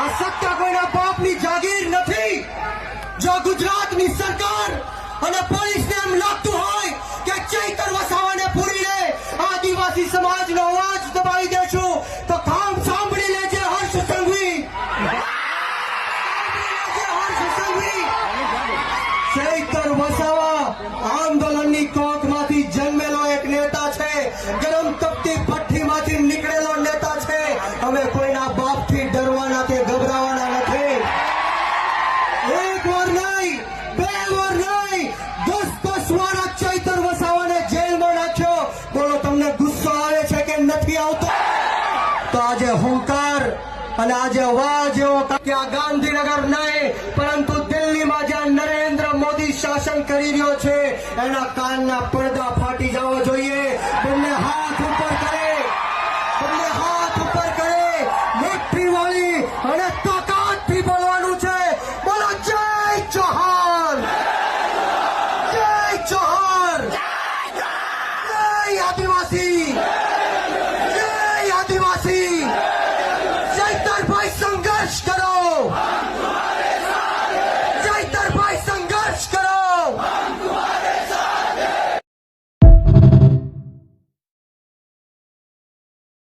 આ સત્તા કોઈના બાપની જાગીર નથી. જો ગુજરાતની સરકાર અને પોલીસને એમ લાગતું હોય કે ચૈતર વસાવાને પૂરીને આદિવાસી સમાજનો અવાજ દબાવી દેશું તો કામ સાંભળી લેજે હર્ષ સંઘવી. ચૈતર વસાવા આંદોલનની કોખમાંથી જન્મેલો એક નેતા છે. ગરમ તપતી ભઠ્ઠીમાંથી નીકળેલો નેતા છે. અમે કોઈના બાપથી ડરવાના કે ગભરાવાના નથી. એક વાર નહીં, બે વાર નહીં, 10 વાર ચૈતર વસાવાને જેલમાં નાખ્યો. બોલો તમને ગુસ્સો આવે છે કે નથી આવતો? તો આજે હુંકાર અને આજે અવાજ એવો કે આ ગાંધીનગર નહીં પરંતુ દિલ્હીમાં જ્યાં નરેન્દ્ર મોદી શાસન કરી રહ્યો છે એના કાનના પડદા ફાટી જવા જોઈએ. બંને હાથ ઉપર કરે, બંને હાથ ઉપર કરે, મુઠ્ઠી વાળી અને